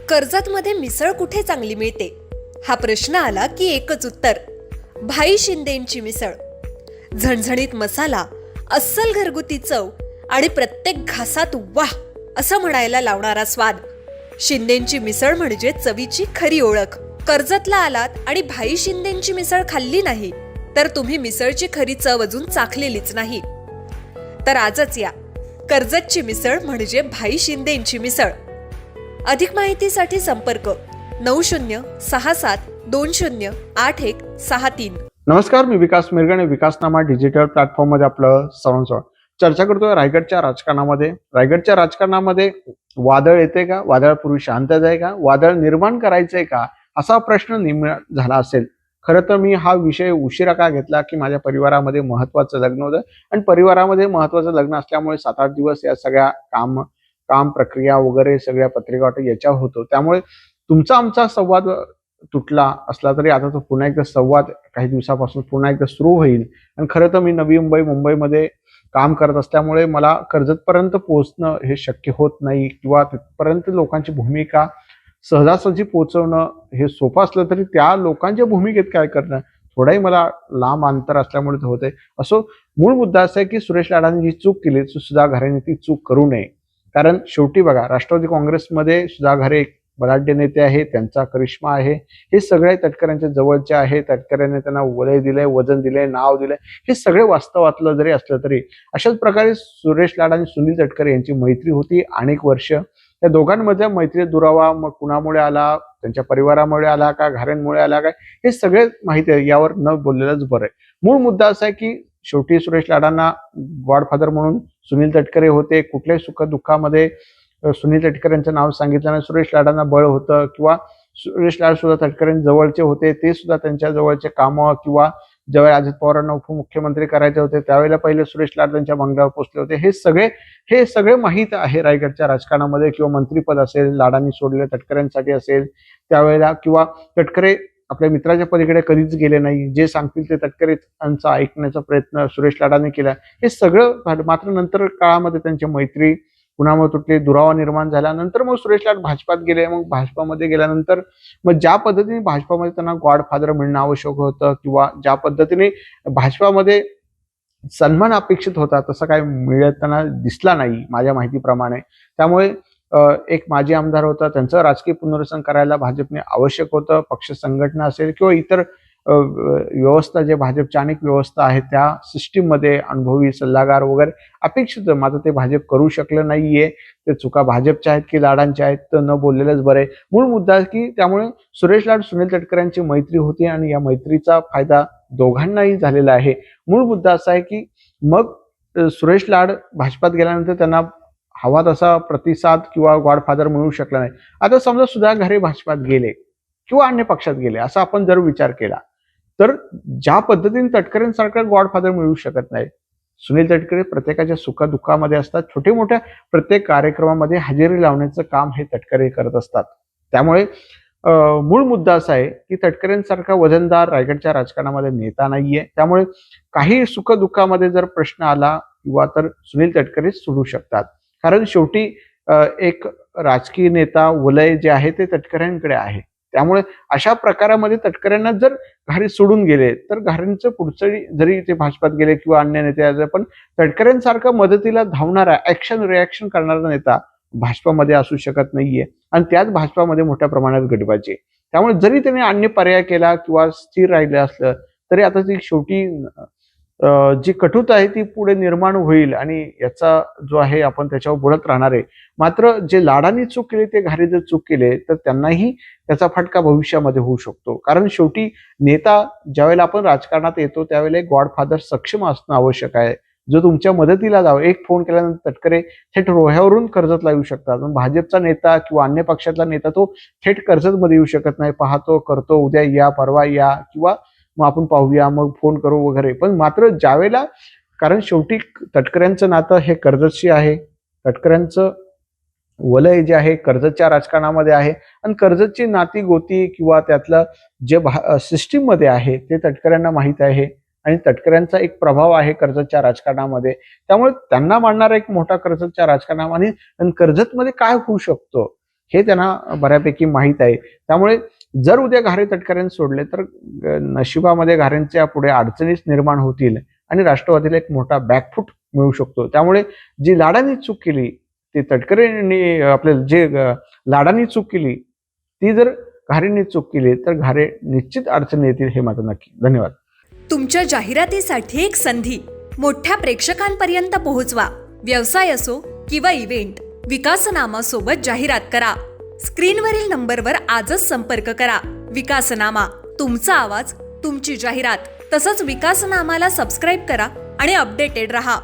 कर्जतमध्ये मिसळ कुठे चांगली मिळते हा प्रश्न आला की एकच उत्तर, भाई शिंदेंची मिसळ. झणझणीत मसाला, अस्सल घरगुती चव आणि प्रत्येक घासात वाह असं म्हणायला लावणारा स्वाद. शिंदेंची मिसळ म्हणजे चवीची खरी ओळख. कर्जतला आलात आणि भाई शिंदेंची मिसळ खाल्ली नाही तर तुम्ही मिसळची खरी चव अजून चाखलेलीच नाही. तर आजच या, कर्जतची मिसळ म्हणजे भाई शिंदेंची मिसळ. अधिक माहितीसाठी संपर्क 9067208163. नमस्कार, मी विकास मिरगणे. विकासनामा डिजिटल प्लॅटफॉर्म मध्ये आपलं सर्वांचं चर्चा करतोय रायगडच्या राजकारणामध्ये. रायगडच्या राजकारणामध्ये वादळ येते का? वादळापूर्वी शांतता आहे का? वादळ निर्माण करायचंय का? असा प्रश्न झाला असेल. खरं तर मी हा विषय उशिरा का घेतला की माझ्या परिवारामध्ये महत्वाचं लग्न होतं आणि परिवारामध्ये महत्वाचं लग्न असल्यामुळे 7-8 दिवस या सगळ्या काम प्रक्रिया वगैरे सगळ्या पत्रिका याच्यावर होतो. त्यामुळे तुमचा आमचा संवाद तुटला असला तरी आता तो पुन्हा एकदा संवाद काही दिवसापासून पुन्हा एकदा सुरू होईल. आणि खरं तर मी नवी मुंबईमध्ये काम करत असल्यामुळे मला कर्जतपर्यंत पोहोचणं हे शक्य होत नाही किंवा तिथपर्यंत लोकांची भूमिका सहजासहजी पोहोचवणं हे सोपं असलं तरी त्या लोकांच्या भूमिकेत काय करणं थोडाही मला लांब अंतर असल्यामुळे ते होते. असो, मूळ मुद्दा असा आहे की सुरेश लाडांनी जी चूक केली सुधा घारेने ती चूक करू नये. कारण शेवटी बघा, राष्ट्रवादी काँग्रेसमध्ये सुधा घारे एक बलाढ्य नेते आहे, त्यांचा करिश्मा आहे. हे सगळे तटकऱ्यांच्या जवळचे आहे. तटकऱ्याने त्यांना वलय दिलंय, वजन दिलंय, नाव दिलंय. हे सगळे वास्तवातलं जरी असलं तरी अशाच प्रकारे सुरेश लाड आणि सुनील तटकरे यांची मैत्री होती अनेक वर्ष. त्या दोघांमध्ये मैत्री दुरावा मग कुणामुळे आला, त्यांच्या परिवारामुळे आला का, घरांमुळे आला काय, हे सगळे माहिती आहे. यावर न बोललेलंच बरं आहे. मूळ मुद्दा असा आहे की शेवटी सुरेश लाडांना गॉडफादर म्हणून सुनील तटकरे होते. कुठल्याही सुख दुःखामध्ये सुनील तटकरे यांचं नाव सांगितल्याने सुरेश लाडांना बळ होतं किंवा सुरेश लाड सुद्धा तटकरे जवळचे होते. ते सुद्धा त्यांच्या जवळचे कामं किंवा ज्यावेळी अजित पवारांना उपमुख्यमंत्री करायचे होते त्यावेळेला पहिले सुरेश लाड त्यांच्या बंगल्यावर पोहोचले होते. हे सगळे माहीत आहे रायगडच्या राजकारणामध्ये. किंवा मंत्रीपद असेल लाडांनी सोडले तटकऱ्यांसाठी असेल त्यावेळेला, किंवा तटकरे आपल्या मित्राच्या पलीकडे कधीच गेले नाही. जे सांगतील ते तटकरेंचा ऐकण्याचा प्रयत्न सुरेश लाडांनी केला. हे सगळं मात्र नंतर काळामध्ये त्यांची मैत्री कुणामुळे तुटली, दुरावा निर्माण झाल्यानंतर मग सुरेश लाड भाजपात गेले. मग भाजपामध्ये गेल्यानंतर मग ज्या पद्धतीने भाजपामध्ये त्यांना गॉडफादर मिळणं आवश्यक होतं किंवा ज्या पद्धतीने भाजपामध्ये सन्मान अपेक्षित होता तसं काही मिळताना दिसला नाही माझ्या माहितीप्रमाणे. त्यामुळे एक माजी आमदार होता, त्यांचं राजकीय पुनर्वसन करायला भाजपने आवश्यक होतं. पक्ष संघटना असेल किंवा इतर व्यवस्था, जे भाजपच्या अनेक व्यवस्था आहेत त्या सिस्टीम मध्ये अनुभवी सल्लागार वगैरे अपेक्षित, मात्र ते भाजप करू शकलं नाहीये. ते चुका भाजपच्या आहेत की लाडांच्या आहेत तर न बोललेलंच बरं आहे. मूळ मुद्दा की त्यामुळे सुरेश लाड सुनील तटकऱ्यांची मैत्री होती आणि या मैत्रीचा फायदा दोघांनाही झालेला आहे. मूळ मुद्दा असा आहे की मग सुरेश लाड भाजपात गेल्यानंतर त्यांना हवा तसा प्रतिसाद किंवा गॉडफादर मिळू शकला नाही. आता समजा सुधा घारे भाजपात गेले किंवा अन्य पक्षात गेले असा आपण जर विचार केला तर ज्या पद्धतीने तटकरेंसारखा गॉडफादर मिळू शकत नाही. सुनील तटकरे प्रत्येकाच्या सुखदुःखामध्ये असतात. छोटे मोठ्या प्रत्येक कार्यक्रमामध्ये हजेरी लावण्याचं काम हे तटकरे करत असतात. त्यामुळे मूळ मुद्दा असा आहे की तटकरेंसारखा वजनदार रायगडच्या राजकारणामध्ये नेता नाहीये. त्यामुळे काही सुखदुःखामध्ये जर प्रश्न आला किंवा तर सुनील तटकरे सोडू शकतात. कारण शेवटी एक राजकीय नेता वलय जे आहे ते तटकऱ्यांकडे आहे. त्यामुळे अशा प्रकारामध्ये तटकऱ्यांना जर घारे सोडून गेले तर घारेंचं पुढचं जरी ते भाजपात गेले किंवा अन्य नेते, पण तटकऱ्यांसारखा मदतीला धावणारा ऍक्शन रिॲक्शन करणारा नेता भाजपामध्ये असू शकत नाहीये. आणि त्याच भाजपामध्ये मोठ्या प्रमाणात गटबाजी. त्यामुळे जरी त्याने अन्य पर्याय केला किंवा स्थिर राहिलं असलं तरी आता ती शेवटी जी कटुता आहे ती पुढे निर्माण होईल आणि याचा जो आहे आपण त्याच्यावर बोलत राहणार आहे. मात्र जे लाडांनी चूक केली ते घारे जर चूक केले तर त्यांनाही त्याचा फटका भविष्यामध्ये होऊ शकतो. कारण शेवटी नेता ज्यावेळेला आपण राजकारणात येतो त्यावेळेला एक गॉडफादर सक्षम असणं आवश्यक आहे, जो तुमच्या मदतीला जावं. एक फोन केल्यानंतर तटकरे थेट रोह्यावरून कर्जतला येऊ शकतात. भाजपचा नेता किंवा अन्य पक्षातला नेता तो थेट कर्जतमध्ये येऊ शकत नाही. पाहतो, करतो, उद्या या, परवा या, किंवा मग आपण पाहूया, मग फोन करू वगैरे. पण मात्र ज्यावेळेला, कारण शेवटी तटकऱ्यांचं नातं हे कर्जतशी आहे. तटकऱ्यांचं वलय जे आहे कर्जतच्या राजकारणामध्ये आहे आणि कर्जतची नाती गोती किंवा त्यातलं जे सिस्टीम मध्ये आहे ते तटकऱ्यांना माहित आहे आणि तटकऱ्यांचा एक प्रभाव आहे कर्जतच्या राजकारणामध्ये. त्यामुळे त्यांना मानणारा एक मोठा कर्जतच्या राजकारणामध्ये. आणि कर्जतमध्ये काय होऊ शकतो हे त्यांना बऱ्यापैकी माहीत आहे. त्यामुळे जर उद्या घारे तटकऱ्यांनी सोडले तर नशिबामध्ये घारेंच्या पुढे अडचणीच निर्माण होतील आणि राष्ट्रवादीला एक मोठा बॅकफूट मिळू शकतो. त्यामुळे जी लाडांनी चूक केली ती तटकरेंनी आपल्याला जे लाडांनी चूक केली ती जर घारेंनी चूक केली तर घारे निश्चित अडचणी येतील, हे मात्र नक्की. धन्यवाद. तुमच्या जाहिरातीसाठी एक संधी मोठ्या प्रेक्षकांपर्यंत पोहोचवा. व्यवसाय असो किंवा इव्हेंट, विकासनामा सोबत जाहिरात करा. स्क्रीनवरील नंबरवर आजच संपर्क करा. विकासनामा, तुमचा आवाज, तुमची जाहिरात. तसंच विकासनामाला सबस्क्राईब करा आणि अपडेटेड रहा.